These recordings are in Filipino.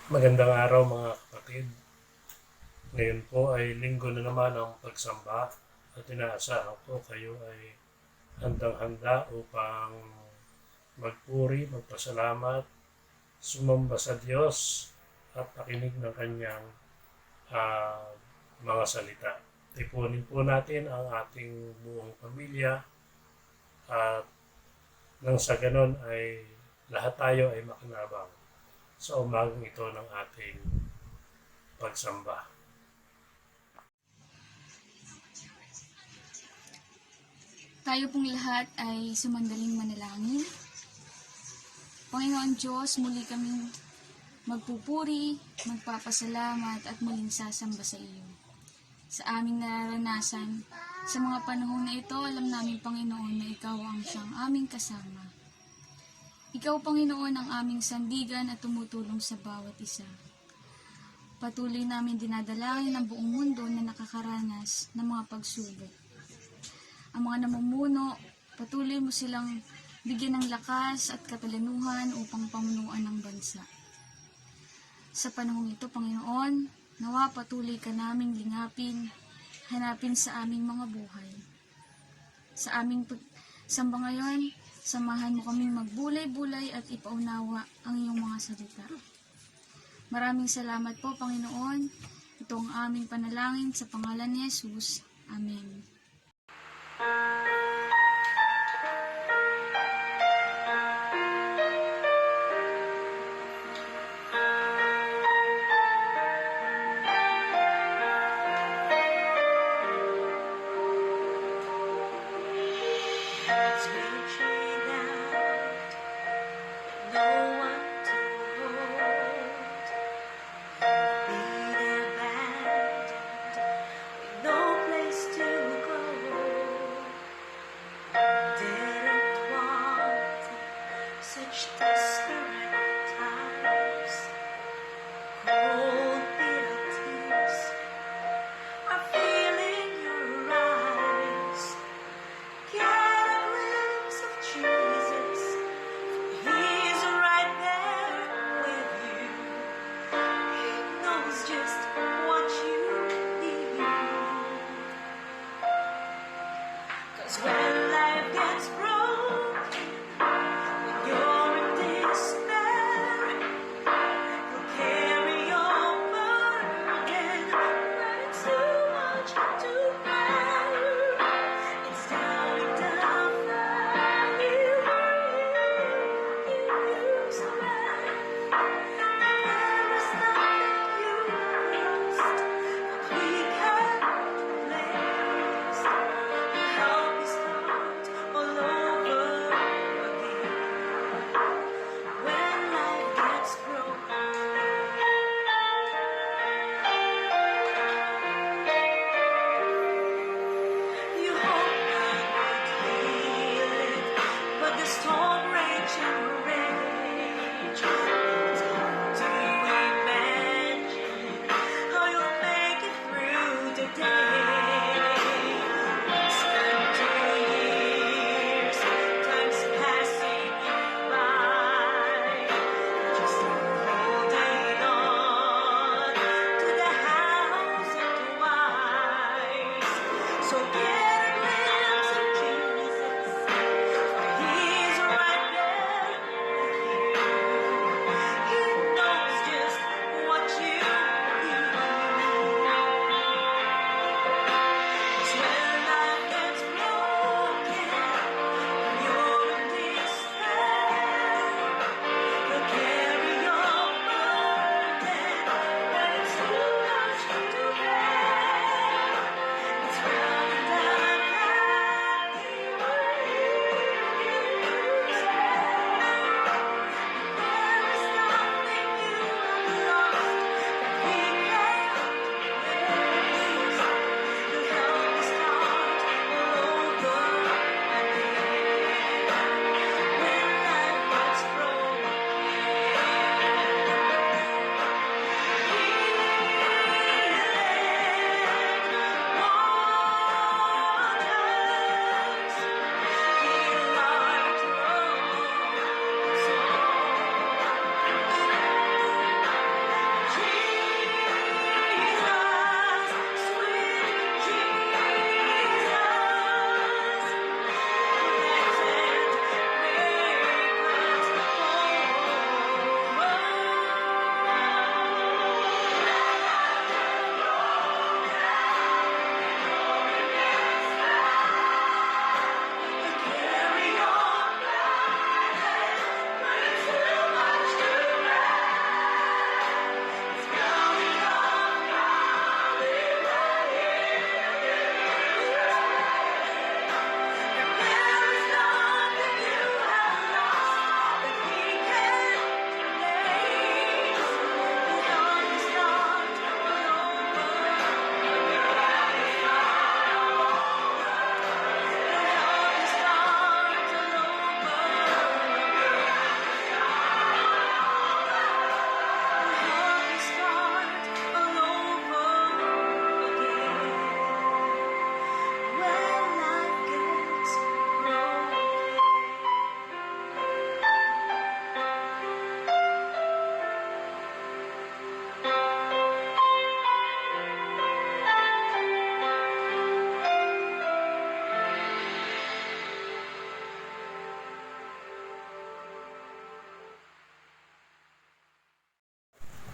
Magandang araw mga kapatid. Ngayon po ay linggo na naman ang pagsamba at inaasahan ko kayo ay handang-handa upang magpuri, magpasalamat, sumamba sa Diyos at pakinig ng kanyang ah, mga salita. Ipunin po natin ang ating buong pamilya at nang sa ganon ay lahat tayo ay makinabang sa umagang ito ng ating pagsamba. Tayo pong lahat ay sumandaling manalangin. Panginoon Diyos, muli kaming magpupuri, magpapasalamat at muling sasamba sa iyo. Sa aming nararanasan, sa mga panahon na ito, alam namin Panginoon na Ikaw ang siyang aming kasama. Ikaw Panginoon ang aming sandigan at tumutulong sa bawat isa. Patuloy namin dinadalangin ang buong mundo na nakakaranas ng mga pagsubok. Ang mga namumuno, patuloy mo silang bigyan ng lakas at katalinuhan upang pamunuan ng bansa. Sa panahong ito, Panginoon, nawa patuloy ka naming lingapin, hanapin sa aming mga buhay. Sa aming samba ngayon, samahan mo kaming magbulay-bulay at ipaunawa ang iyong mga salita. Maraming salamat po, Panginoon. Ito ang aming panalangin sa pangalan ni Jesus. Amen.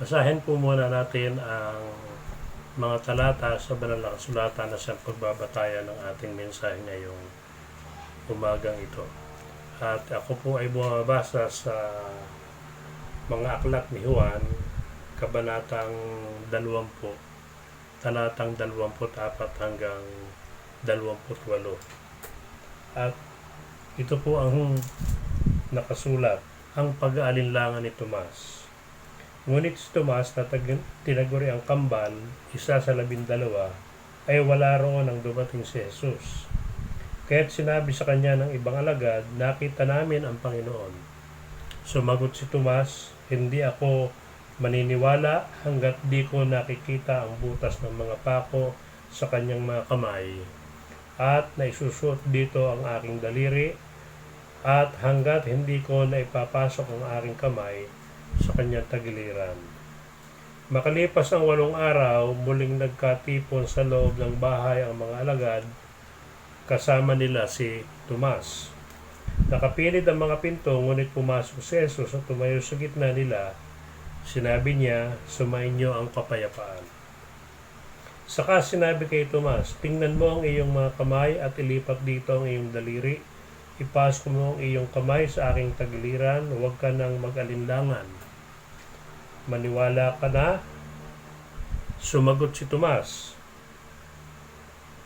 Basahin po muna natin ang mga talata sa banal na kasulatan na siyang pagbabatayan ng ating mensahe ngayong umagang ito. At ako po ay bumabasa sa mga aklat ni Juan, kabanatang 20, talatang 24 hanggang 28. At ito po ang nakasulat, ang pag-aalinlangan ni Tomas. Ngunit si Tomas na tinaguri ang kambal, isa sa 12, ay wala roon nang dumating si Jesus. Kaya't sinabi sa kanya ng ibang alagad, nakita namin ang Panginoon. Sumagot si Tomas, hindi ako maniniwala hanggat di ko nakikita ang butas ng mga pako sa kanyang mga kamay, at naisusot dito ang aking daliri, at hanggat hindi ko naipapasok ang aking kamay sa kanyang tagiliran. Makalipas ang 8 araw, muling nagkatipon sa loob ng bahay ang mga alagad, kasama nila si Tomas. Nakapilid ang mga pinto, ngunit pumasok si Jesus at tumayo sa gitna nila. Sinabi niya, sumainyo ang kapayapaan. Saka sinabi kay Tomas, tingnan mo ang iyong mga kamay at ilipat dito ang iyong daliri. Ipasok mo ang iyong kamay sa aking tagiliran, huwag ka nang mag-alinlangan. Maniwala ka na? Sumagot si Tomas,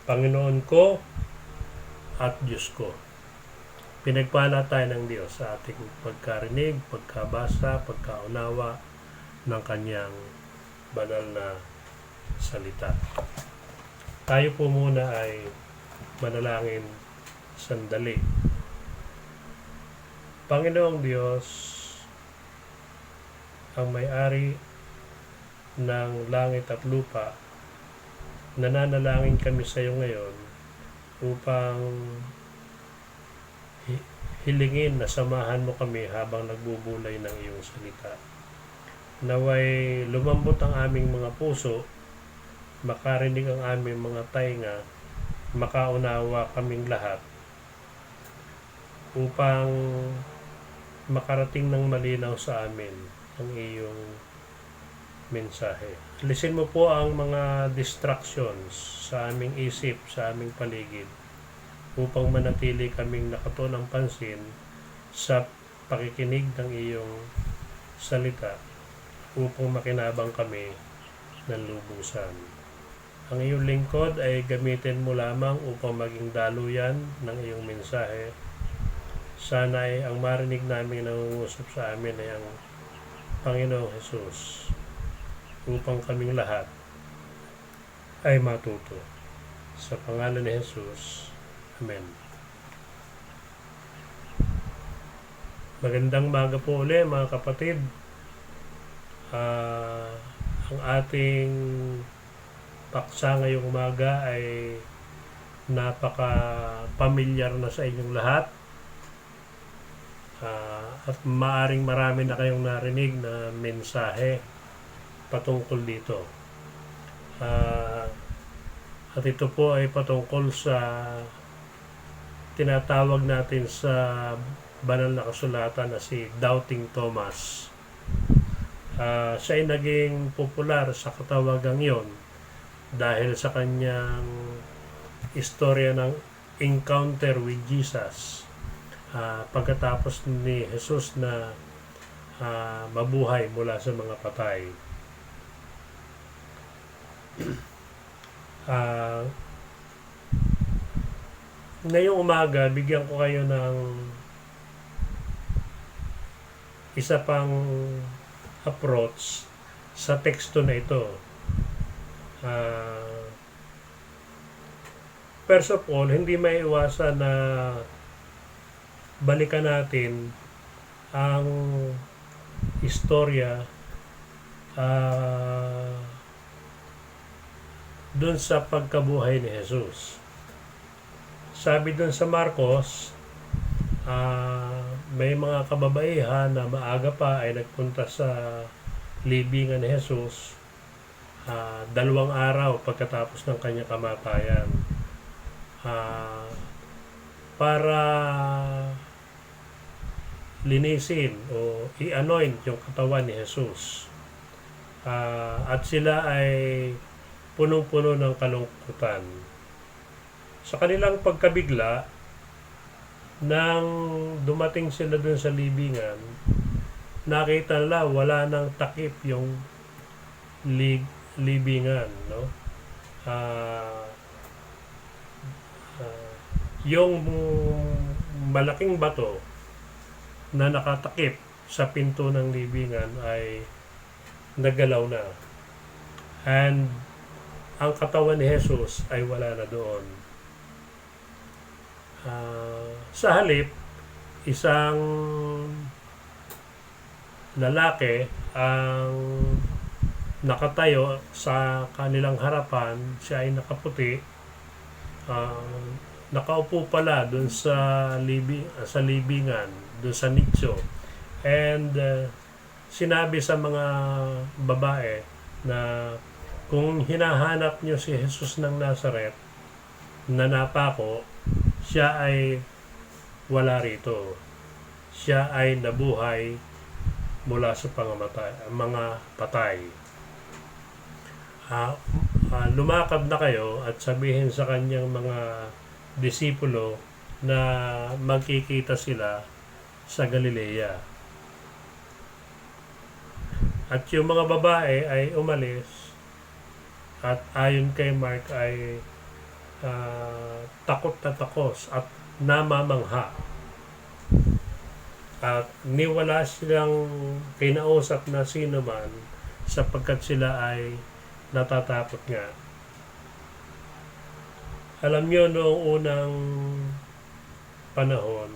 Panginoon ko at Diyos ko. Pinagpala tayo ng Diyos sa ating pagkarinig, pagkabasa, pagkaunawa ng kanyang banal na salita. Tayo po muna ay manalangin sandali. Panginoong Diyos, ang may-ari ng langit at lupa, nananalangin kami sa iyo ngayon upang hilingin na samahan mo kami habang nagbubulay ng iyong salita. Naway lumambot ang aming mga puso, makarinig ang aming mga tainga, makaunawa kaming lahat, upang makarating ng malinaw sa amin ang iyong mensahe. Alisin mo po ang mga distractions sa aming isip, sa aming paligid, upang manatili kaming nakatuon ng pansin sa pakikinig ng iyong salita, upang makinabang kami ng lubusan. Ang iyong lingkod ay gamitin mo lamang upang maging daluyan ng iyong mensahe. Sana ay ang marinig namin nangungusap sa amin ay ang Panginoong Jesus, upang kaming lahat ay matuto. Sa pangalan ni Jesus, Amen. Magandang umaga po ulit mga kapatid. Ang ating paksa ngayong umaga ay napaka-pamilyar na sa inyong lahat. At maaring marami na kayong narinig na mensahe patungkol dito. At ito po ay patungkol sa tinatawag natin sa banal na kasulatan na si Doubting Thomas. Siya ay naging popular sa katawagang yon dahil sa kanyang istorya ng encounter with Jesus. Pagkatapos ni Jesus na mabuhay mula sa mga patay. Ngayong umaga, bigyan ko kayo ng isa pang approach sa teksto na ito. First of all, hindi maiiwasan na balikan natin ang istorya dun sa pagkabuhay ni Jesus. Sabi dun sa Marcos, may mga kababaihan na maaga pa ay nagpunta sa libingan ni Jesus 2 araw pagkatapos ng kanyang kamatayan, para linisin o i-anoint yung katawan ni Jesus. At sila ay punong-puno ng kalungkutan. Sa kanilang pagkabigla, nang dumating sila dun sa libingan, nakita nila wala nang takip yung libingan, no? Ah, yung malaking bato na nakatakip sa pinto ng libingan ay nagalaw na. And ang katawan ni Jesus ay wala na doon. Sa halip, isang lalaki ang nakatayo sa kanilang harapan. Siya ay nakaputi. Nakaupo pala doon sa libingan, doon sa nicho. And sinabi sa mga babae na kung hinahanap niyo si Jesus ng Nazaret na napako, siya ay wala rito. Siya ay nabuhay mula sa mga patay. Lumakad na kayo at sabihin sa kanyang mga disipulo na magkikita sila sa Galilea. At yung mga babae ay umalis at ayon kay Mark ay takot na takos at namamangha. At niwala silang kinausap na sino man sapagkat sila ay natatakot nga. Alam nyo, noong unang panahon,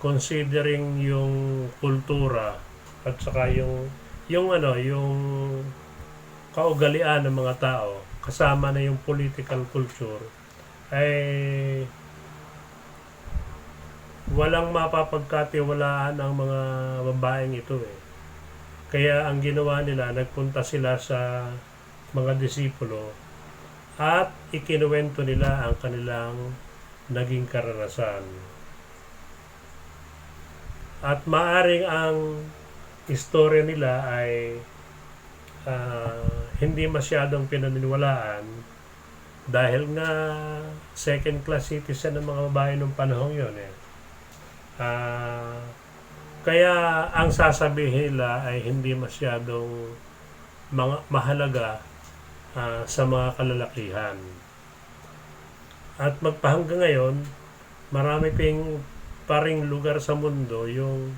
considering yung kultura at saka yung kaugalian ng mga tao, kasama na yung political culture, ay walang mapapagkatiwalaan ang mga babaeng ito eh. Kaya ang ginawa nila, nagpunta sila sa mga disipulo at ikinuwento nila ang kanilang naging karanasan. At maaring ang istorya nila ay hindi masyadong pinaniniwalaan dahil nga second class citizen ng mga babae nung panahon yun eh. Kaya ang sasabihin nila ay hindi masyadong mahalaga sa mga kalalakihan. At magpahanggang ngayon, marami pa ring lugar sa mundo yung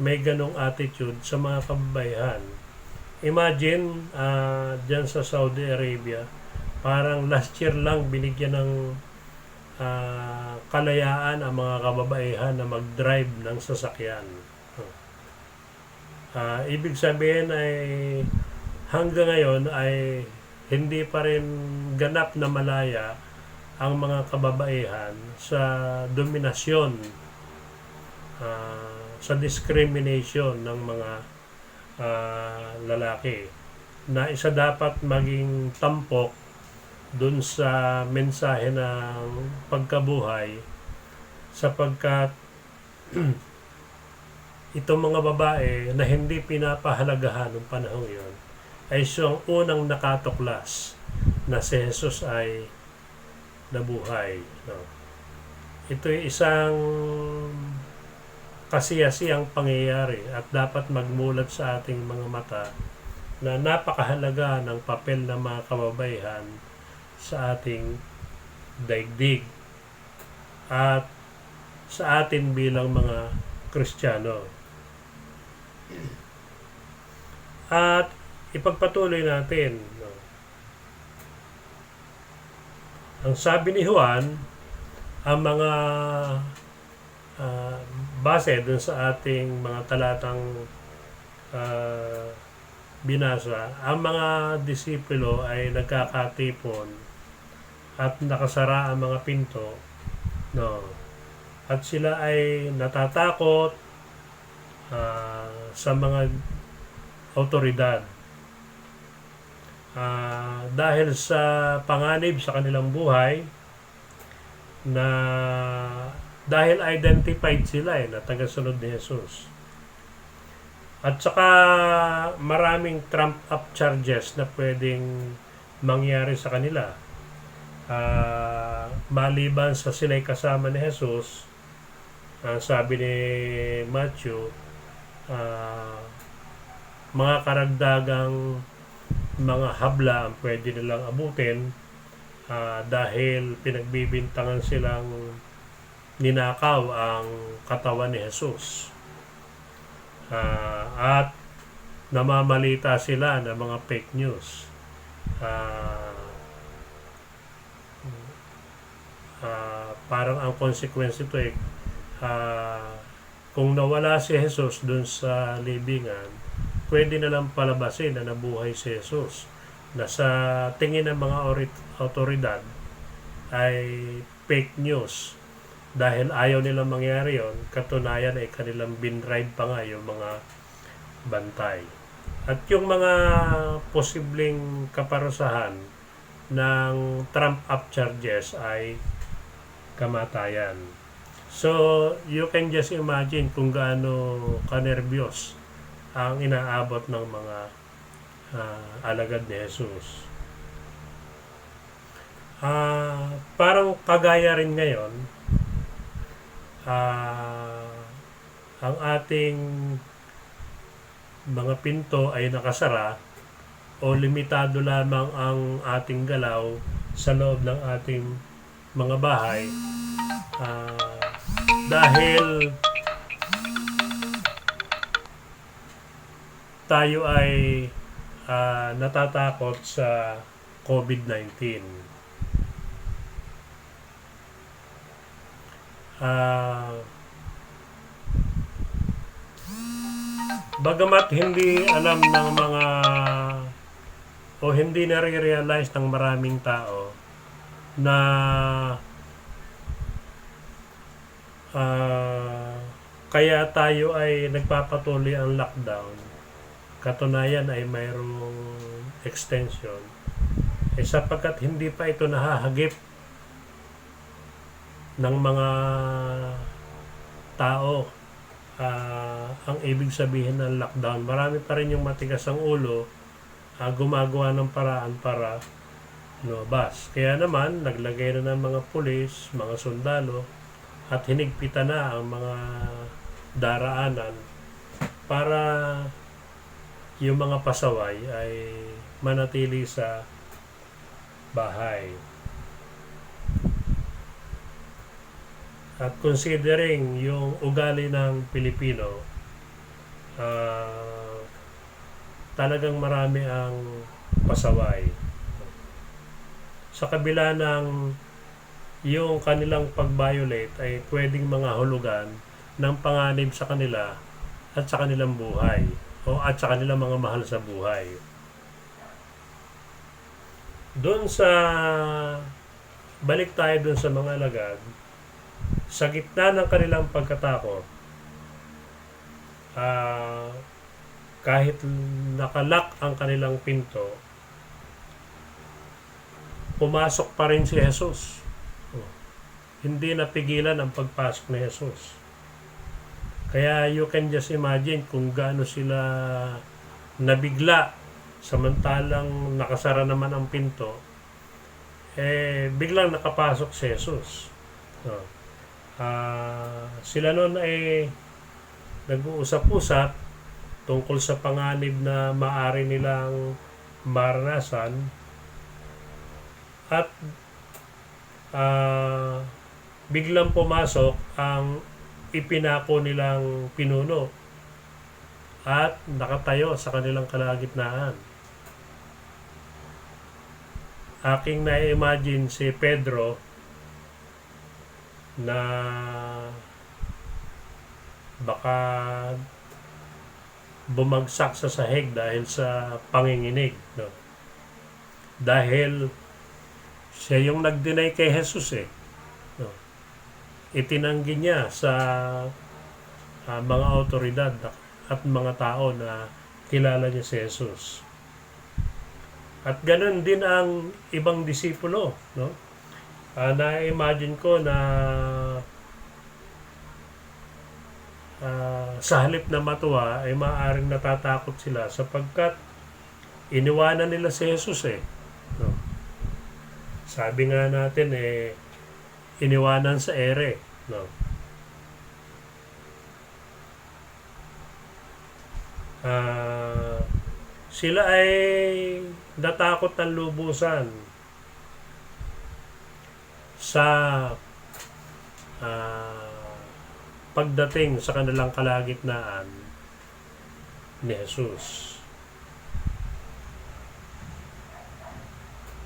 may ganong attitude sa mga kababaihan. Imagine, dyan sa Saudi Arabia, parang last year lang binigyan ng kalayaan ang mga kababaihan na mag-drive ng sasakyan. Ibig sabihin ay hanggang ngayon ay hindi pa rin ganap na malaya ang mga kababaihan sa dominasyon, sa discrimination ng mga lalaki, na isa dapat maging tampok dun sa mensahe ng pagkabuhay, sapagkat itong mga babae na hindi pinapahalagahan ng panahon yon ay siyang unang nakatuklas na si Jesus ay nabuhay. No? Ito ay isang kasiyasiyang pangyayari at dapat magmulat sa ating mga mata na napakahalaga ng papel ng mga kababaihan sa ating daigdig at sa atin bilang mga Kristiyano. At ipagpatuloy natin, no? Ang sabi ni Juan, ang mga base dun sa ating mga talatang binasa, ang mga disipulo ay nagkakatipon at nakasara ang mga pinto, no? At sila ay natatakot sa mga autoridad dahil sa panganib sa kanilang buhay, na dahil identified sila na tagasunod ni Jesus. At saka maraming trump up charges na pwedeng mangyari sa kanila. Maliban sa sila'y kasama ni Jesus, sabi ni Matthew, mga karagdagang mga habla ang pwede nilang abutin dahil pinagbibintangan silang ninakaw ang katawan ni Jesus. At namamalita sila ng mga fake news. Parang ang consequence ito kung nawala si Jesus dun sa libingan, pwede na lang palabasin na nabuhay si Jesus, na sa tingin ng mga otoridad ay fake news dahil ayaw nilang mangyari yon. Katunayan ay kanilang binride pa nga yung mga bantay. At yung mga posibleng kaparusahan ng trump up charges ay kamatayan. So, you can just imagine kung gaano kanerbiyos ang inaabot ng mga alagad ni Jesus. Parang kagaya rin ngayon, ang ating mga pinto ay nakasara o limitado lamang ang ating galaw sa loob ng ating mga bahay dahil tayo ay natatakot sa COVID-19. Bagamat hindi alam ng mga o hindi nare-realize ng maraming tao na kaya tayo ay nagpapatuloy ang lockdown, katunayan ay mayroong extension, sapagkat hindi pa ito nahahagip ng mga tao. Ang ibig sabihin ng lockdown, marami pa rin yung matigas ang ulo, gumagawa ng paraan para lumabas. Kaya naman naglagay na ng mga pulis, mga sundalo, at hinigpitan na ang mga daraanan para yung mga pasaway ay manatili sa bahay. At considering yung ugali ng Pilipino, talagang marami ang pasaway. Sa kabila ng yung kanilang pag-violate ay pwedeng mga hulugan ng panganib sa kanila at sa kanilang buhay at sa kanilang mga mahal sa buhay. Doon sa balik tayo doon sa mga alagad, sa gitna ng kanilang pagkatakot, kahit nakalak ang kanilang pinto, pumasok pa rin si Jesus. Hindi napigilan ang pagpasok ni Jesus. Kaya you can just imagine kung gaano sila nabigla samantalang nakasara naman ang pinto, biglang nakapasok si Jesus. Sila noon ay nag-uusap-usap tungkol sa panganib na maaari nilang maranasan at biglang pumasok ang ipinako nilang pinuno at nakatayo sa kanilang kalagitnaan. Aking na-imagine si Pedro na baka bumagsak sa sahig dahil sa panginginig, no? Dahil siya yung nag-deny kay Jesus no? Itinanggi niya sa mga otoridad at mga tao na kilala niya si Jesus. At ganun din ang ibang disipulo, no? Na-imagine ko na sa halip na matuwa ay maaaring natatakot sila sapagkat iniwanan nila si Jesus eh. No? Sabi nga natin iniwanan sa ere. No? Sila ay natakot ng lubusan sa pagdating sa kanilang kalagitnaan ni Jesus.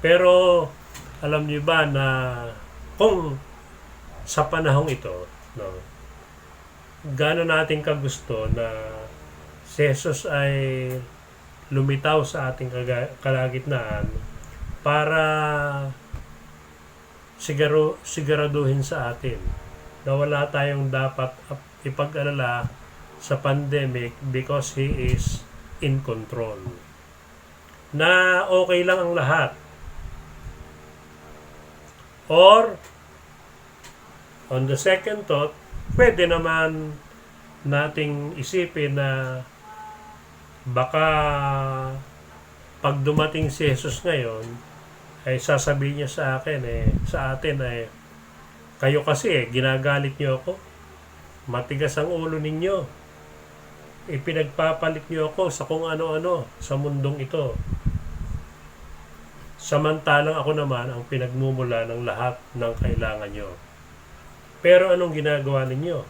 Pero alam niyo ba na kung sa panahong ito, no, gaano natin kagusto na si Jesus ay lumitaw sa ating kalagitnaan para siguraduhin sa atin na wala tayong dapat ipag-alala sa pandemic because He is in control. Na okay lang ang lahat. Or, on the second thought, pwede naman nating isipin na baka pag dumating si Jesus ngayon ay sasabihin niya sa atin kayo kasi ginagalit niyo ako, matigas ang ulo ninyo, ipinagpapalit niyo ako sa kung ano-ano sa mundong ito, samantalang ako naman ang pinagmumula ng lahat ng kailangan niyo. Pero anong ginagawa ninyo?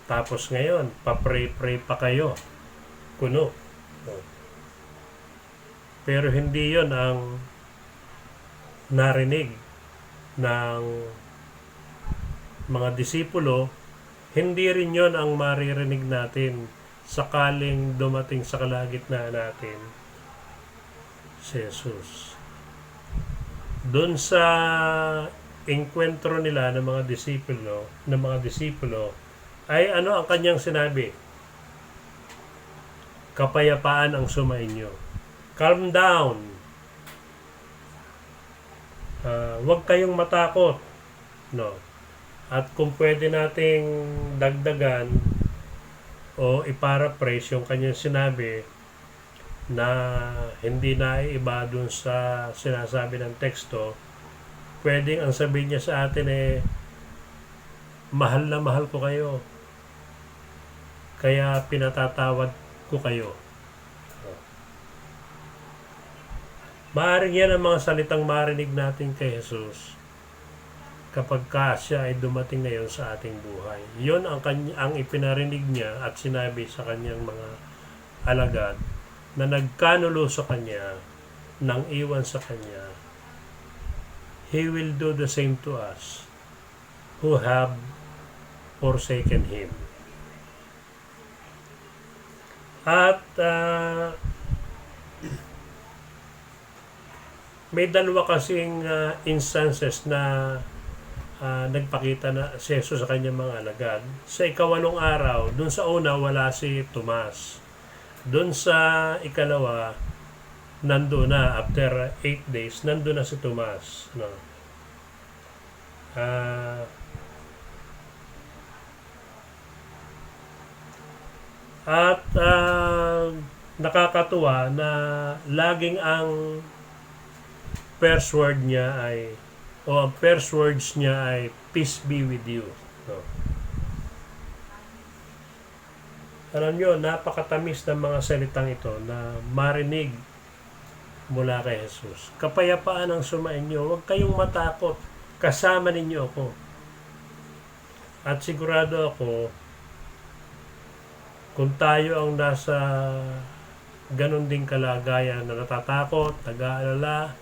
Tapos ngayon papray-pray pa kayo, kuno. Pero hindi yon ang narinig ng mga disipulo, hindi rin yon ang maririnig natin sakaling dumating sa kalagitnaan natin si Jesus. Doon sa enkwentro nila ng mga disipulo ay ano ang kanyang sinabi? Kapayapaan ang sumainyo. Calm down. Huwag kayong matakot. No. At kung pwede nating dagdagan o iparaphrase yung kanyang sinabi na hindi na iba dun sa sinasabi ng teksto, pwedeng ang sabihin niya sa atin mahal na mahal ko kayo. Kaya pinatatawad ko kayo. Maaring yan ang mga salitang marinig natin kay Jesus kapag siya ay dumating ngayon sa ating buhay. Yun ang ipinarinig niya at sinabi sa kanyang mga alagad na nagkanulo sa kanya, nang iwan sa kanya. He will do the same to us who have forsaken Him. At may dalawa kasing instances na nagpakita na si Jesus sa kanyang mga alagad. Sa ikawalong araw, dun sa una wala si Tomas. Dun sa ikalawa, nandun na, after 8 days, nandun na si Tomas. No? Nakakatuwa na laging ang first word niya ang first words niya ay peace be with you. No? Alam nyo, napakatamis ng mga salitang ito na marinig mula kay Jesus. Kapayapaan ang sumainyo, huwag kayong matakot, kasama ninyo ako. At sigurado ako, kung tayo ang nasa ganun ding kalagayan na natatakot, nag-aalala,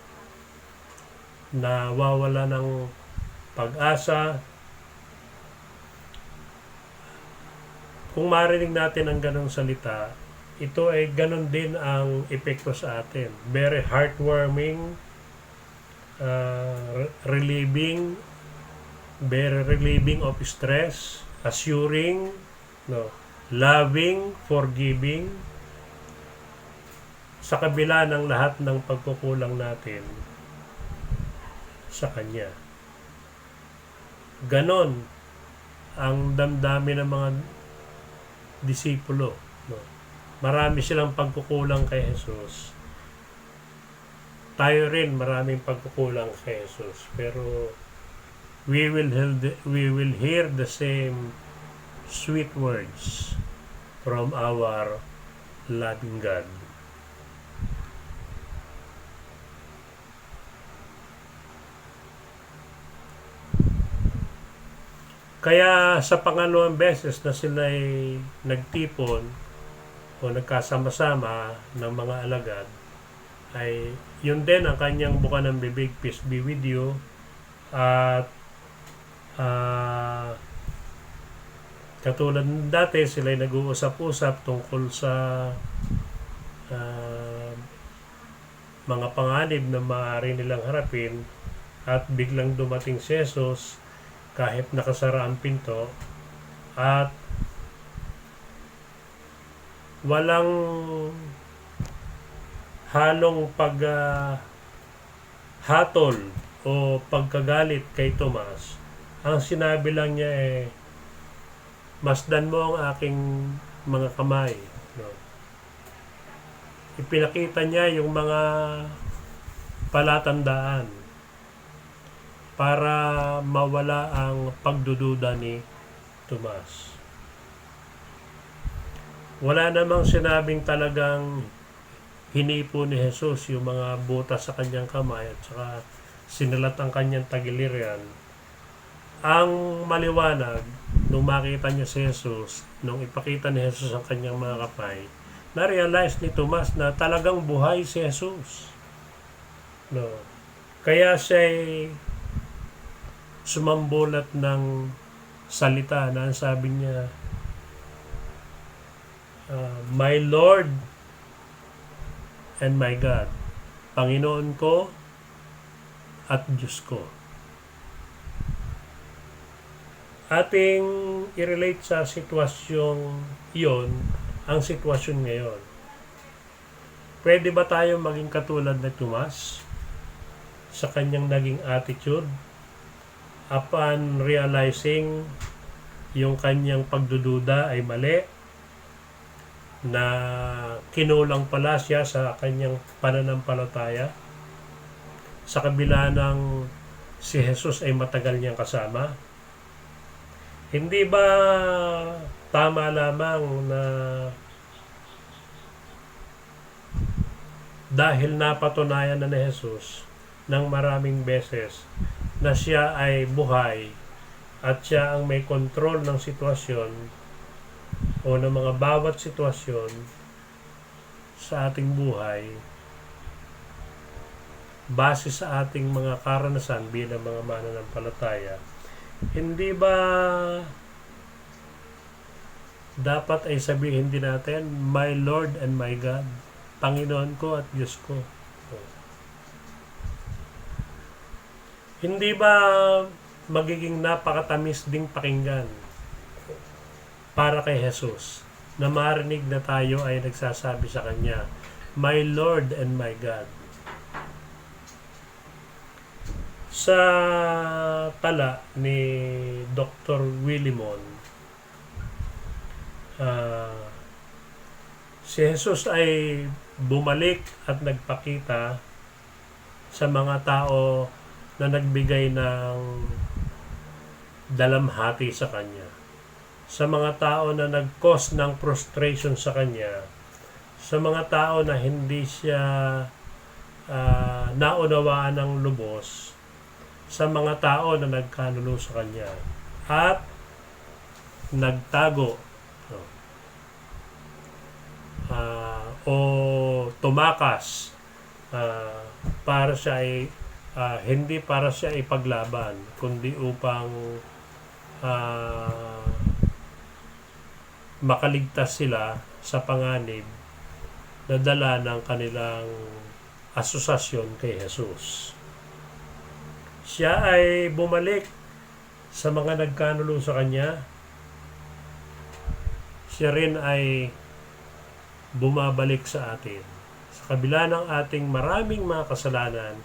nawawala ng pag-asa, kung marinig natin ang ganung salita, ito ay ganun din ang epekto sa atin. Very heartwarming, very relieving of stress, assuring, no, loving, forgiving, sa kabila ng lahat ng pagkukulang natin sa Kanya. Ganon ang damdamin ng mga disipulo. No? Marami silang pagkukulang kay Jesus. Tayo rin maraming pagkukulang kay Jesus. Pero we will hear the same sweet words from our loving God. Kaya sa pangalawang beses na sila ay nagtipon o nagkasama-sama ng mga alagad, ay yun din ang kanyang buka ng bibig, peace be with you. At katulad ng dati, sila ay nag-uusap-usap tungkol sa mga panganib na maaari nilang harapin, at biglang dumating si Jesus kahit nakasara ang pinto, at walang halong hatol o pagkagalit kay Tomas. Ang sinabi lang niya masdan mo ang aking mga kamay. No? Ipinakita niya yung mga palatandaan para mawala ang pagdududa ni Tomas. Wala namang sinabing talagang hinipo ni Jesus yung mga butas sa kanyang kamay at saka sinalat ang kanyang tagiliran. Ang maliwanag, nung makita niya si Jesus, nung ipakita ni Jesus ang kanyang mga kamay, na-realize ni Tomas na talagang buhay si Jesus. No. Kaya siya sumambulat ng salita na sabi niya, My Lord and my God, Panginoon ko at Diyos ko. Ating i-relate sa sitwasyong iyon, ang sitwasyon ngayon. Pwede ba tayo maging katulad na Tomas sa kanyang naging attitude upon realizing yung kanyang pagdududa ay mali, na kinulang pala siya sa kanyang pananampalataya, sa kabila ng si Jesus ay matagal niyang kasama? Hindi ba tama lamang na dahil napatunayan na ni Jesus ng maraming beses na siya ay buhay at siya ang may kontrol ng sitwasyon o ng mga bawat sitwasyon sa ating buhay, base sa ating mga karanasan bilang mga mananampalataya, hindi ba dapat ay sabihin din natin, My Lord and my God, Panginoon ko at Diyos ko? Hindi ba magiging napakatamis ding pakinggan para kay Jesus na marinig na tayo ay nagsasabi sa Kanya, My Lord and my God? Sa tala ni Dr. Willimon, si Jesus ay bumalik at nagpakita sa mga tao na nagbigay ng dalamhati sa Kanya, sa mga tao na nag-cause ng frustration sa Kanya, sa mga tao na hindi siya naunawaan ng lubos, sa mga tao na nagkanulo sa Kanya at nagtago o tumakas para siya ay hindi para siya ipaglaban, kundi upang makaligtas sila sa panganib na dala ng kanilang asosasyon kay Jesus. Siya ay bumalik sa mga nagkanulo sa Kanya. Siya rin ay bumabalik sa atin. Sa kabila ng ating maraming mga kasalanan,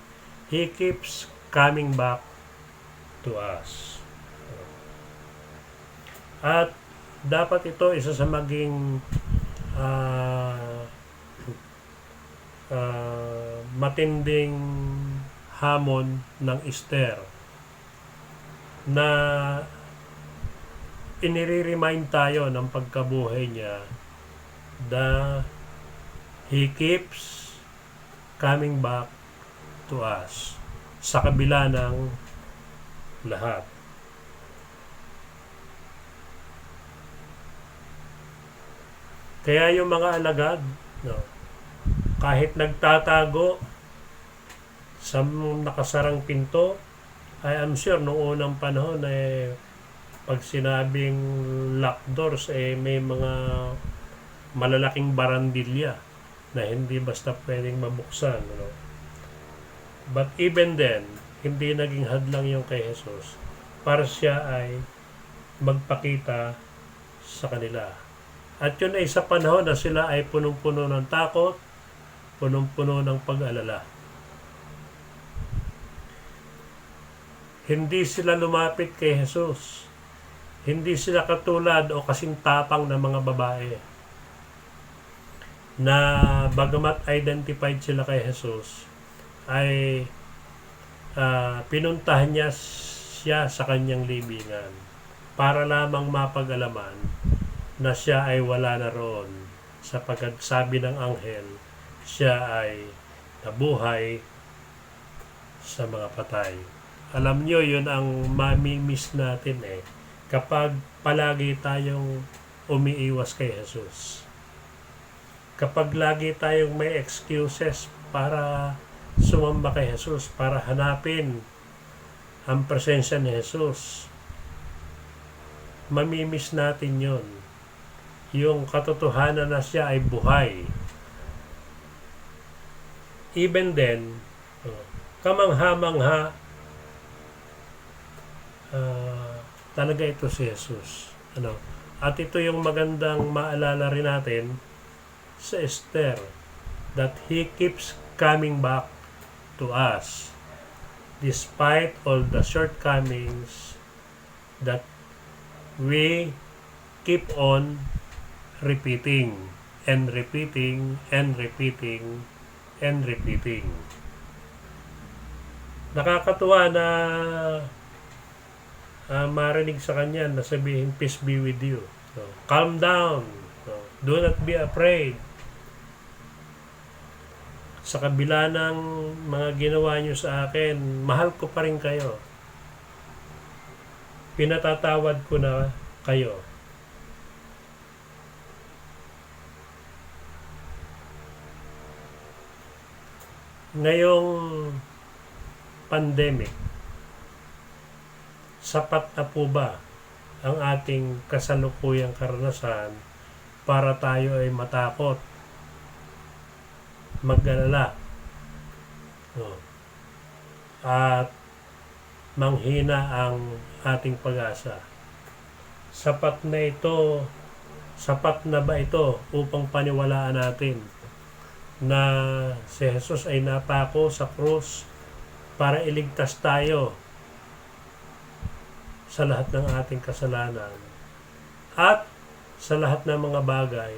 He keeps coming back to us. At dapat ito isa sa maging ah, matinding hamon ng Esther na inire-remind tayo ng pagkabuhay niya na He keeps coming back to us sa kabila ng lahat. Kaya yung mga alagad, no, kahit nagtatago sa nakasarang pinto, I am sure noong unang panahon pag sinabing locked doors may mga malalaking barandilya na hindi basta pwedeng mabuksan, no? But even then, hindi naging hadlang yung kay Jesus para siya ay magpakita sa kanila. At yun ay sa panahon na sila ay punong-puno ng takot, punong-puno ng pag-alala. Hindi sila lumapit kay Jesus. Hindi sila katulad o kasing tapang ng mga babae na bagamat identified sila kay Jesus, ay pinuntahan niya siya sa kanyang libingan para lamang mapag-alaman na siya ay wala na roon, sapagkat sabi ng anghel, siya ay nabuhay sa mga patay. Alam nyo, yun ang mamimiss natin kapag palagi tayong umiiwas kay Jesus. Kapag lagi tayong may excuses para sumamba kay Jesus, para hanapin ang presensya ni Jesus, mamimiss natin yun. Yung katotohanan na siya ay buhay. Even then, kamangha-mangha, talaga ito si Jesus. At ito yung magandang maalala rin natin sa Esther, that He keeps coming back to us despite all the shortcomings that we keep on repeating and repeating and repeating and repeating. Nakakatuwa na marinig sa kanya na sabihin, peace be with you. So, calm down. So, do not be afraid. Sa kabila ng mga ginawa niyo sa akin, mahal ko pa rin kayo. Pinatatawad ko na kayo. Ngayong pandemic, sapat na po ba ang ating kasalukuyang karanasan para tayo ay matakot, mag-alala, at manghina ang ating pag-asa? Sapat na ba ito upang paniwalaan natin na si Jesus ay napako sa krus para iligtas tayo sa lahat ng ating kasalanan at sa lahat ng mga bagay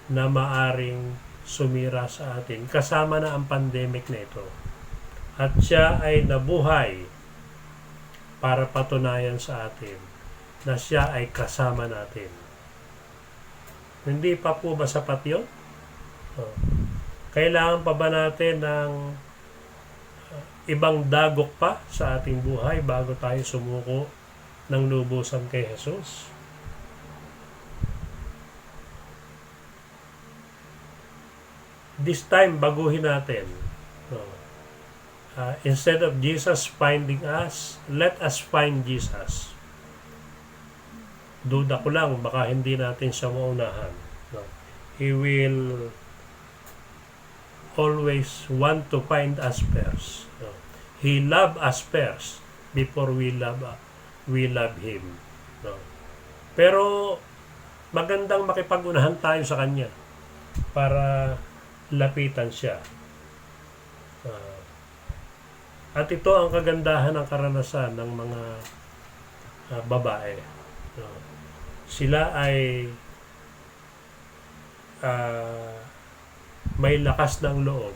na maaring sumira sa atin, kasama na ang pandemic na ito. At siya ay nabuhay para patunayan sa atin na siya ay kasama natin. Hindi pa po ba sapat yun? Kailangan pa ba natin ng ibang dagok pa sa ating buhay bago tayo sumuko ng lubusan kay Jesus? This time, baguhin natin. Instead of Jesus finding us, let us find Jesus. Duda ko lang, baka hindi natin siya maunahan. He will always want to find us first. He love us first before we love Him. Pero magandang makipag-unahan tayo sa Kanya para lapitan siya. At ito ang kagandahan ng karanasan ng mga babae. sila ay ah, may lakas ng loob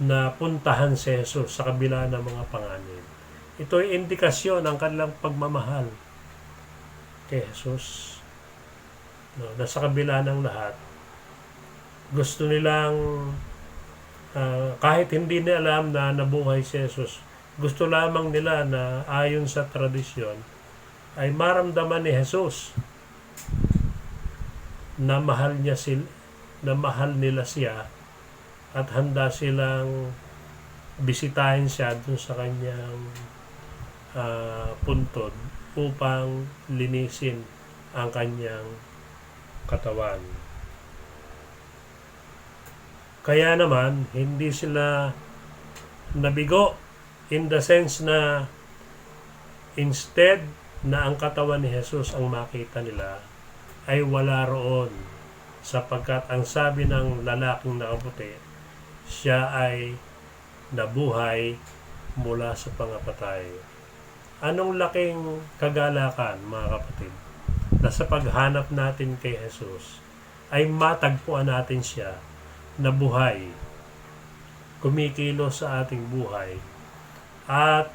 na puntahan si Jesus sa kabila ng mga panganib. Ito ay indikasyon ng kanilang pagmamahal kay Jesus. No, na sa kabila ng lahat, gusto nilang kahit hindi nila alam na nabuhay si Jesus, gusto lamang nila na ayon sa tradisyon ay maramdaman ni Jesus na mahal nila siya at handa silang bisitahin siya dun sa kanyang puntod upang linisin ang kanyang katawan. Kaya naman, hindi sila nabigo in the sense na instead na ang katawan ni Jesus ang makita nila, ay wala roon, sapagkat ang sabi ng lalaking nakaputi, siya ay nabuhay mula sa pangapatay. Anong laking kagalakan, mga kapatid, na sa paghanap natin kay Jesus ay matagpuan natin siya na buhay, kumikilos sa ating buhay, at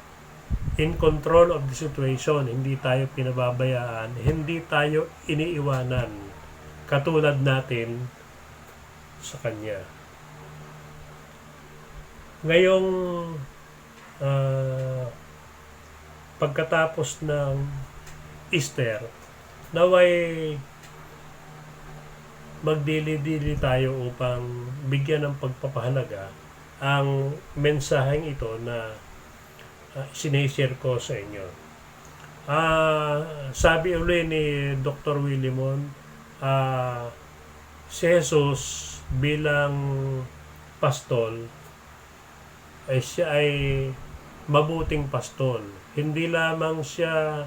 in control of the situation. Hindi tayo pinababayaan, hindi tayo iniiwanan katulad natin sa Kanya. Ngayong pagkatapos ng Easter, naway magdili-dili tayo upang bigyan ng pagpapahalaga ang mensaheng ito na sinishare ko sa inyo. Sabi uli ni Dr. Willimon, si Jesus bilang pastol ay siya ay mabuting pastol. Hindi lamang siya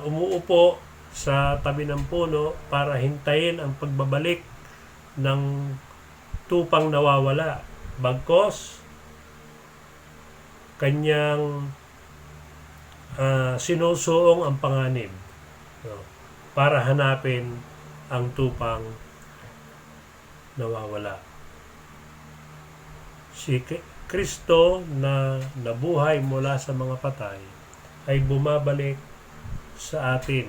umuupo sa tabi ng puno para hintayin ang pagbabalik ng tupang nawawala. Bagkos, kanyang sinusuong ang panganib, para hanapin ang tupang nawawala. Si Kristo na nabuhay mula sa mga patay ay bumabalik sa atin.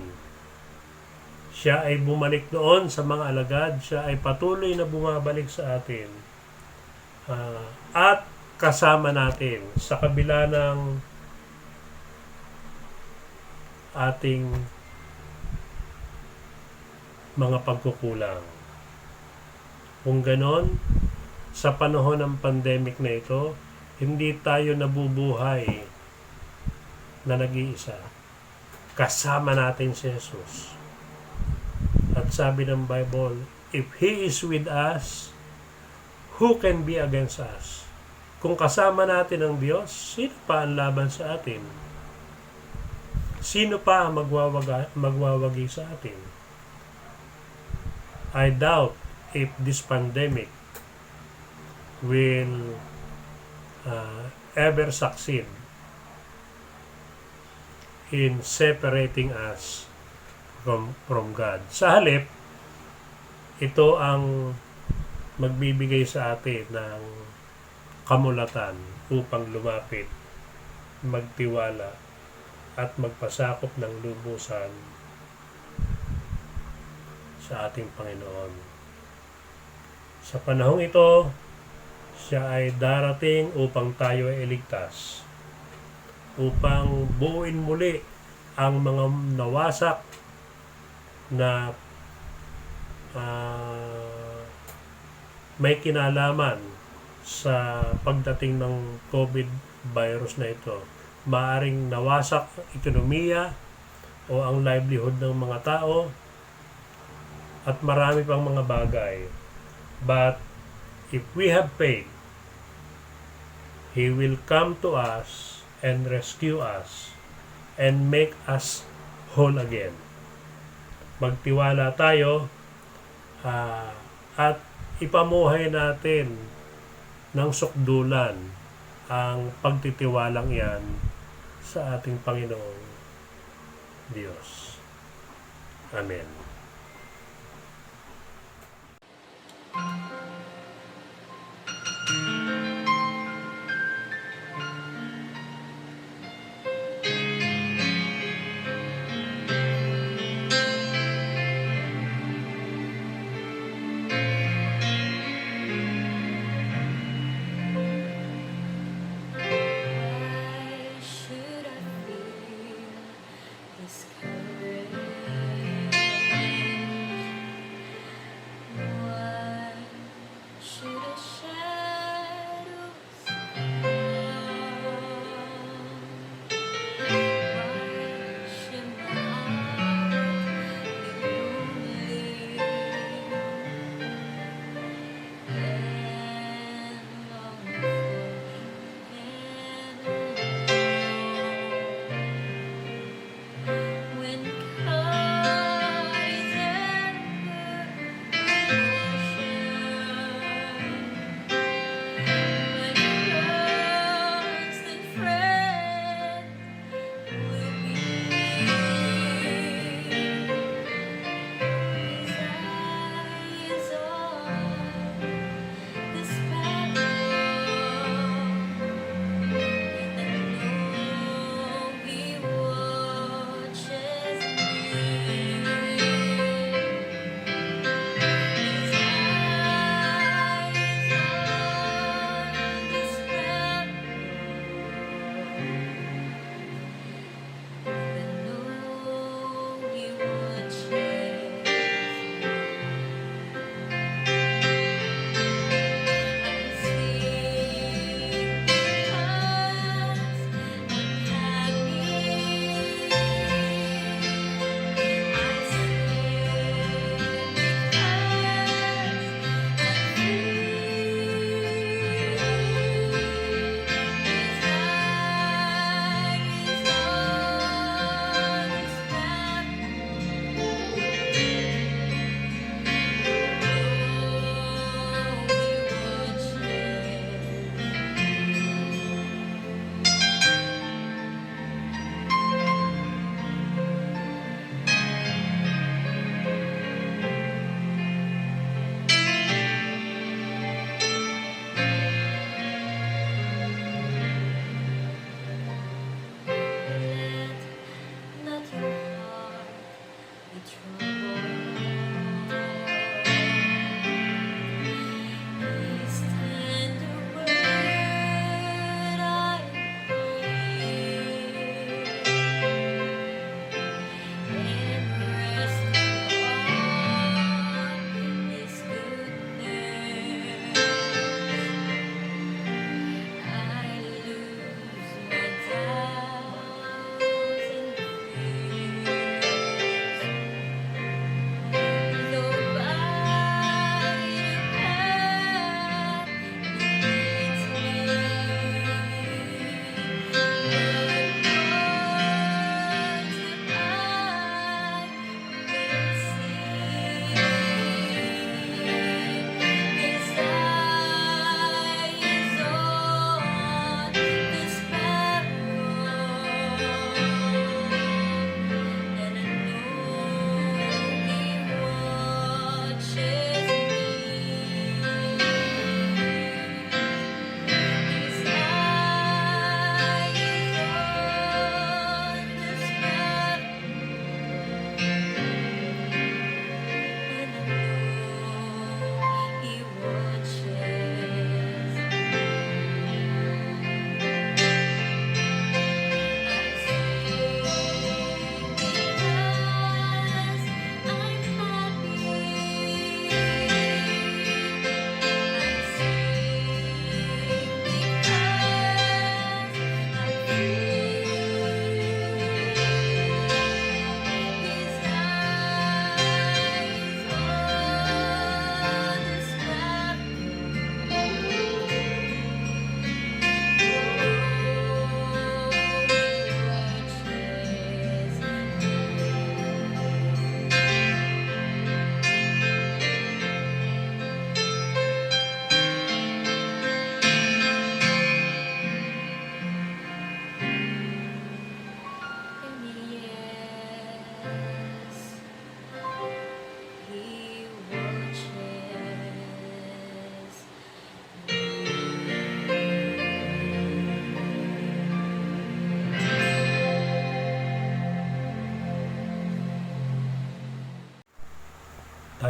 Siya ay bumalik noon sa mga alagad, siya ay patuloy na bumabalik sa atin. At kasama natin sa kabila ng ating mga pagkukulang. Kung ganon, sa panahon ng pandemic na ito, hindi tayo nabubuhay na nag-iisa. Kasama natin si Jesus. At sabi ng Bible, if He is with us, who can be against us? Kung kasama natin ang Diyos, sino pa ang laban sa atin? Sino pa ang magwawagi sa atin? I doubt if this pandemic will ever succeed in separating us from God. Sa halip, ito ang magbibigay sa atin ng kamulatan upang lumapit, magtiwala, at magpasakop ng lubusan sa ating Panginoon. Sa panahong ito, siya ay darating upang tayo ay iligtas, upang buuin muli ang mga nawasak na may kinalaman sa pagdating ng COVID virus na ito. Maaring nawasak ang ekonomiya o ang livelihood ng mga tao at marami pang mga bagay. But if we have faith, He will come to us and rescue us and make us whole again. Magtiwala tayo at ipamuhay natin ng sukdulan ang pagtitiwalang yan sa ating Panginoong Diyos. Amen. Why should I feel this courage? What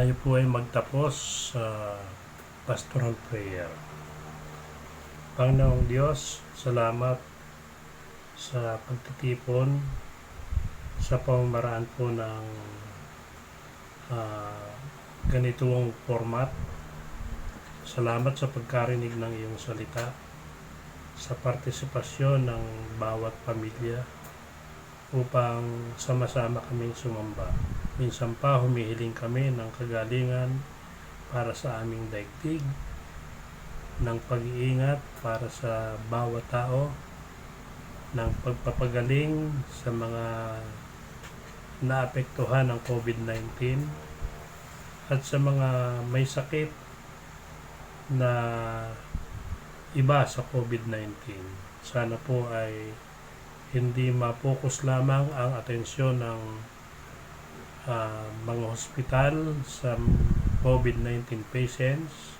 Tayo po ay magtapos sa pastoral prayer. Panginoong Diyos, salamat sa pagtitipon sa pamamaraan po ng ganitong format. Salamat sa pagkarinig ng iyong salita, sa partisipasyon ng bawat pamilya upang sama-sama kaming sumamba. Minsan pa humihiling kami ng kagalingan para sa aming daigdig, ng pag-iingat para sa bawat tao, ng pagpapagaling sa mga naapektuhan ng COVID-19 at sa mga may sakit na iba sa COVID-19. Sana po ay hindi mapokus lamang ang atensyon ng mga hospital sa COVID-19 patients.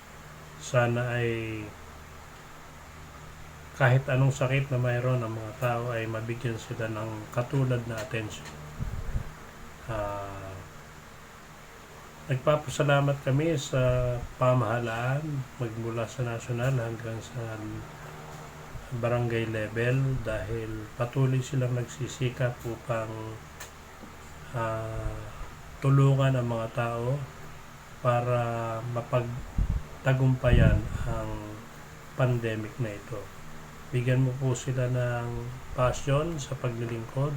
Sana ay kahit anong sakit na mayroon ng mga tao ay mabigyan sila ng katulad na atensyon. Nagpapasalamat kami sa pamahalaan magmula sa national hanggang sa barangay level dahil patuloy silang nagsisikap upang tulungan ang mga tao para mapagtagumpayan ang pandemic na ito. Bigyan mo po sila ng passion sa paglilingkod,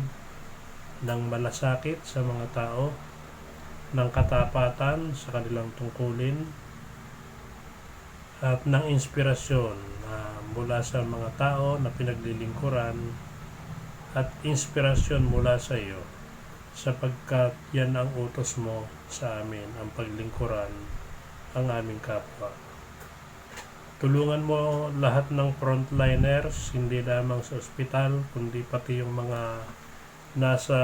ng malasakit sa mga tao, ng katapatan sa kanilang tungkulin, at ng inspirasyon mula sa mga tao na pinaglilingkuran at inspirasyon mula sa iyo sapagkat yan ang utos mo sa amin, ang paglingkuran ang aming kapwa. Tulungan mo lahat ng frontliners, hindi lamang sa ospital kundi pati yung mga nasa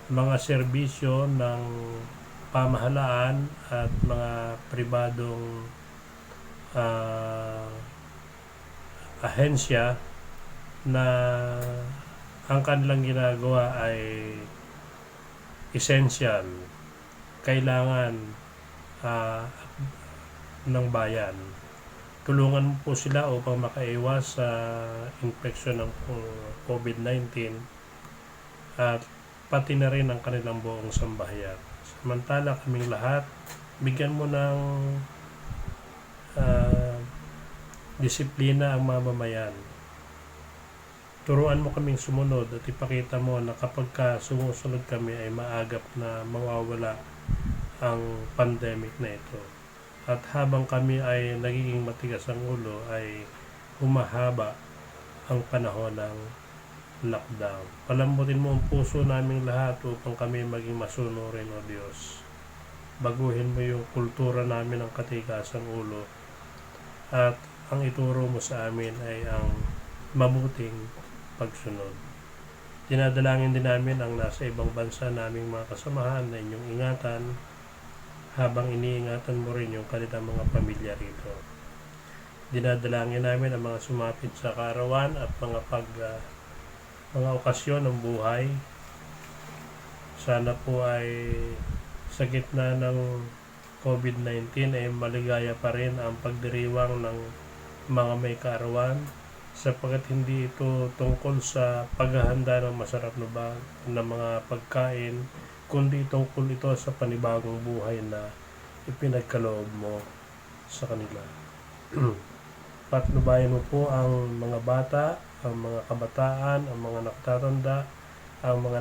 mga serbisyo ng pamahalaan at mga pribadong ahensya na ang kanilang ginagawa ay essential, kailangan ng bayan. Tulungan mo po sila upang makaiwas sa infeksyon ng COVID-19 at pati na rin ang kanilang buong sambahayan. Samantala kaming lahat, bigyan mo ng disiplina ang mamamayan. Turuan mo kaming sumunod at ipakita mo na kapag sumusunod kami ay maagap na mawawala ang pandemic na ito. At habang kami ay nagiging matigas ang ulo ay humahaba ang panahon ng lockdown. Palambutin mo ang puso naming lahat upang kami maging masunurin, O Diyos. Baguhin mo yung kultura namin ng katigasang ulo at ang ituro mo sa amin ay ang mabuting pagsunod. Dinadalangin din namin ang nasa ibang bansa naming mga kasamahan na inyong ingatan habang iniingatan mo rin yung kanilang mga pamilya rito. Dinadalangin namin ang mga sumapit sa kaarawan at mga okasyon ng buhay. Sana po ay sa gitna ng COVID-19 ay maligaya pa rin ang pagdiriwang ng mga may kaarawan sapagkat hindi ito tungkol sa paghahanda ng masarap na mga pagkain kundi tungkol ito sa panibagong buhay na ipinagkaloob mo sa kanila. Patnubayan mo po ang mga bata, ang mga kabataan, ang mga nakatatanda, ang mga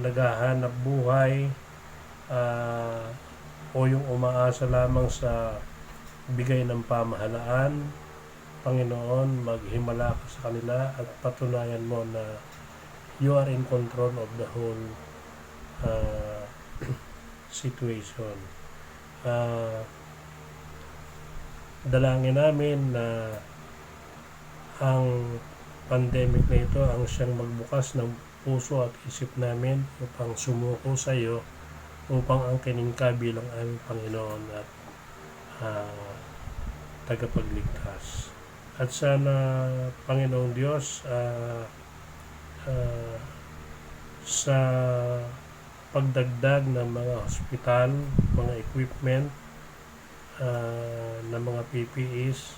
naghahanap buhay o yung umaasa lamang sa bigay ng pamahalaan. Panginoon, maghimala ka sa kanila at patunayan mo na you are in control of the whole situation. Dalangin namin na ang pandemic na ito ang siyang magbukas ng puso at isip namin upang sumuko sa iyo upang angkinin ka bilang aming Panginoon at tagapagligtas. At sana, Panginoong Diyos, sa pagdagdag ng mga hospital, mga equipment, ng mga PPEs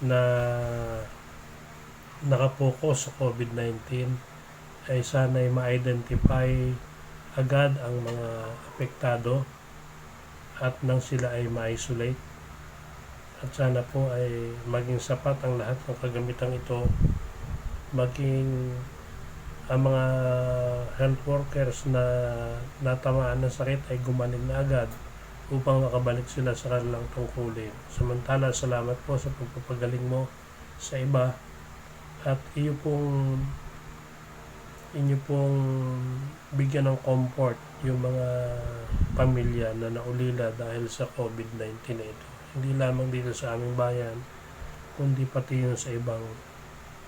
na nakapokus sa COVID-19 ay sana'y ma-identify agad ang mga apektado at nang sila ay ma-isolate. At sana po ay maging sapat ang lahat ng kagamitang ito, maging ang mga health workers na natamaan ng sakit ay gumaling na agad upang makabalik sila sa kanilang tungkulin. Samantala, salamat po sa pagpapagaling mo sa iba at inyo pong bigyan ng comfort yung mga pamilya na naulila dahil sa COVID-19 na ito. Hindi lamang dito sa aming bayan, kundi pati yun sa ibang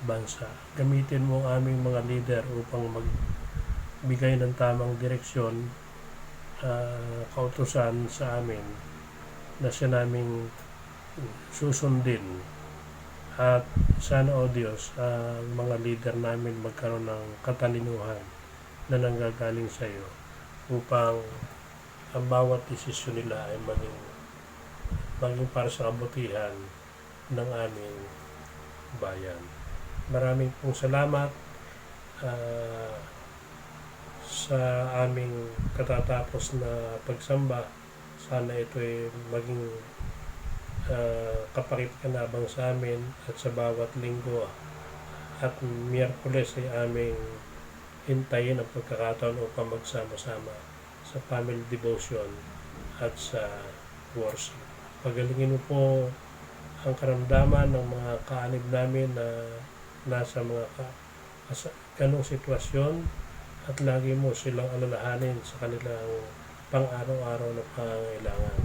bansa. Gamitin mo ang aming mga leader upang magbigay ng tamang direksyon, kautusan sa amin na siya naming susundin. At sana, O Diyos, ang mga leader namin magkaroon ng katalinuhan na nanggagaling sa iyo upang ang bawat desisyon nila ay maging para sa kabutihan ng aming bayan. Maraming pong salamat sa aming katatapos na pagsamba. Sana ito ay maging kapakinabangan sa amin at sa bawat linggo at Miyerkules ay aming hintayin ang pagkakataon upang magsama-sama sa family devotion at sa worship. Pagalingin mo po ang karamdaman ng mga kaanib namin na nasa mga ganong sitwasyon at lagi mo silang alalahanin sa kanilang pang-araw-araw na pangangailangan.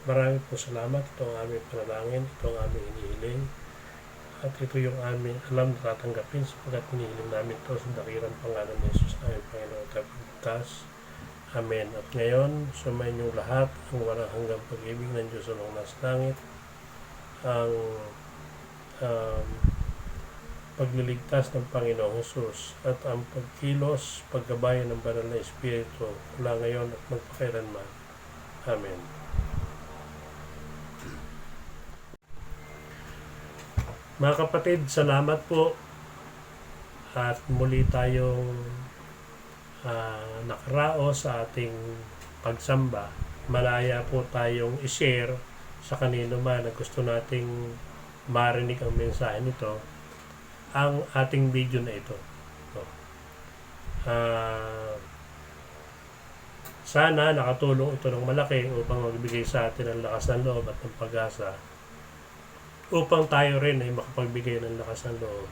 Marami po salamat. Ito ang aming panalangin, ito ang aming hinihiling at ito yung aming alam na tatanggapin sapagkat hinihiling namin ito sa dakilang pangalan ni Jesus na aming Panginoon at Tagapagligtas. Amen. At ngayon, sumayin niyong lahat ang walang hanggang pag-ibig ng Diyos sa nasa langit, ang pagliligtas ng Panginoong Jesus at ang pagkilos, paggabayan ng banal na Espiritu mula ngayon at magpakailanman. Amen. Mga kapatid, salamat po at muli tayong nakaraos sa ating pagsamba. Malaya po tayong i-share sa kanino man na gusto nating marinig ang mensahe nito ang ating video na ito. Sana nakatulong ito ng malaki upang magbigay sa atin ng lakas ng loob at ng pag-asa upang tayo rin ay makapagbigay ng lakas ng loob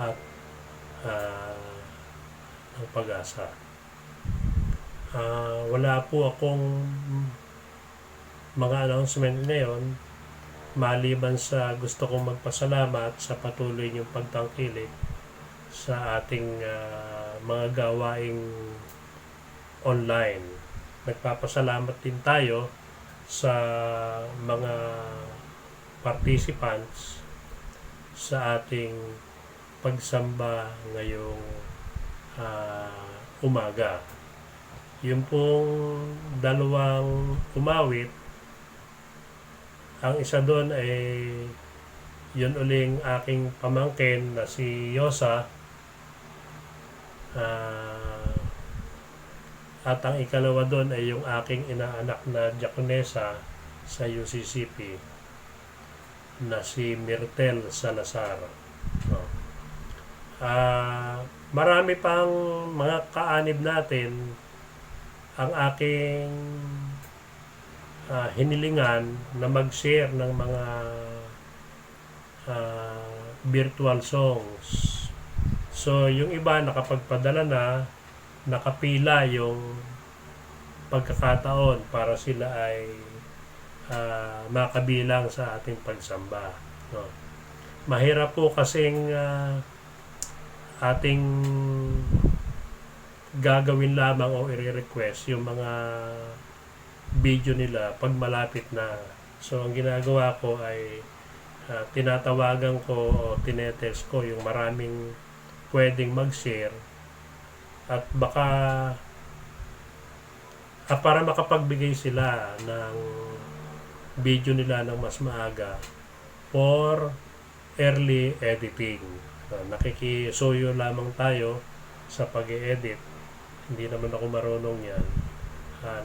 at ng pag-asa. Wala po akong mga announcement ngayon maliban sa gusto kong magpasalamat sa patuloy niyong pagtangkilik sa ating mga gawaing online. Nagpapasalamat din tayo sa mga participants sa ating pagsamba ngayong umaga. Yung pong dalawang umawit, ang isa doon ay yun uling aking pamangkin na si Yosa, at ang ikalawa doon ay yung aking inaanak na diakonesa sa UCCP na si Myrtle Salazar. Marami pang mga kaanib natin ang aking hinilingan na mag-share ng mga virtual songs. So, yung iba nakapagpadala na, nakapila yung pagkakataon para sila ay makabilang sa ating pagsamba. No? Mahirap po kasing ating gagawin lamang o i-request yung mga video nila pag malapit na. So, ang ginagawa ko ay tinatawagan ko o tinetext ko yung maraming pwedeng mag-share At baka para makapagbigay sila ng video nila ng mas maaga for early editing. Nakikisuyo lamang tayo sa pag-i-edit. Hindi naman ako marunong yan.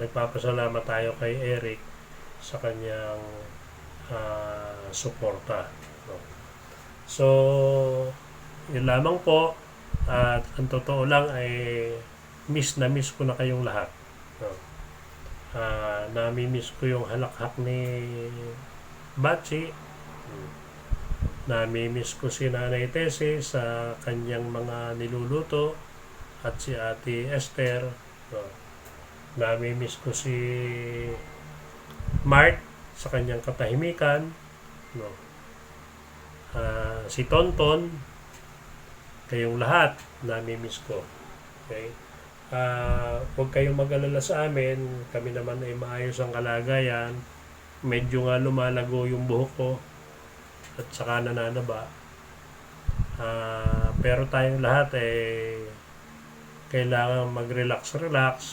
Nagpapasalamat tayo kay Eric sa kanyang suporta. No? So, yun lamang po. At ang totoo lang ay miss ko na kayong lahat. No? Nami-miss ko yung halakhak ni Bachi. Nami-miss ko si Nanay Tessie sa kanyang mga niluluto at si Ate Esther. No? Nami-miss ko si Mark sa kanyang katahimikan. No? Si Tonton, kayong lahat, nami-miss ko. Okay? Huwag kayong mag-alala sa amin. Kami naman ay maayos ang kalagayan. Medyo nga lumalago yung buhok ko at saka nananaba. Pero tayong lahat kailangan mag-relax,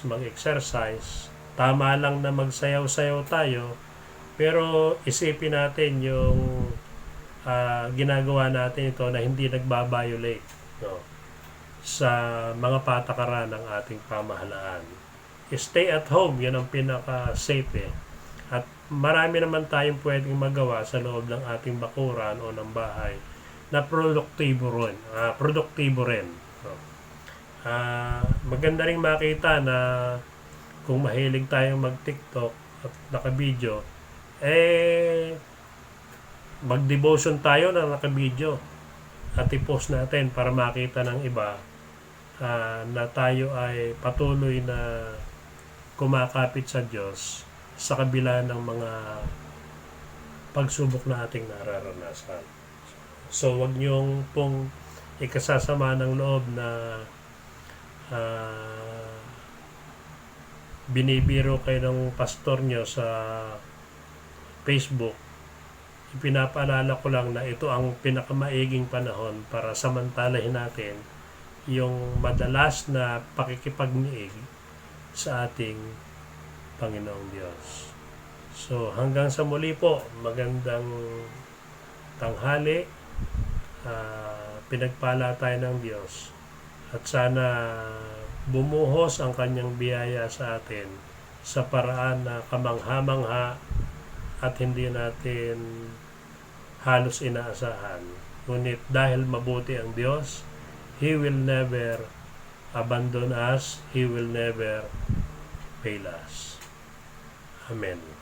mag-exercise. Tama lang na magsayaw-sayaw tayo, pero isipin natin yung ginagawa natin ito na hindi nagbabiolate, no, sa mga patakaran ng ating pamahalaan. Stay at home, yan ang pinaka-safe. At marami naman tayong pwedeng magawa sa loob ng ating bakuran o ng bahay na produktibo rin. No? Maganda rin makita na kung mahilig tayong mag-TikTok at naka-video, mag-devotion tayo na naka-video at i-post natin para makita ng iba na tayo ay patuloy na kumakapit sa Diyos sa kabila ng mga pagsubok na ating nararanasan. So, wag niyong pong ikasasama ng loob na binibiro kayo ng pastor nyo sa Facebook. Ipinapaalala ko lang na ito ang pinakamaiging panahon para samantalahin natin yung madalas na pakikipagniig sa ating Panginoong Diyos. So, hanggang sa muli po, magandang tanghali. Pinagpala tayo ng Diyos. At sana bumuhos ang kanyang biyaya sa atin sa paraan na kamangha-mangha at hindi natin halos inaasahan. Ngunit dahil mabuti ang Diyos, He will never abandon us. He will never fail us. Amen.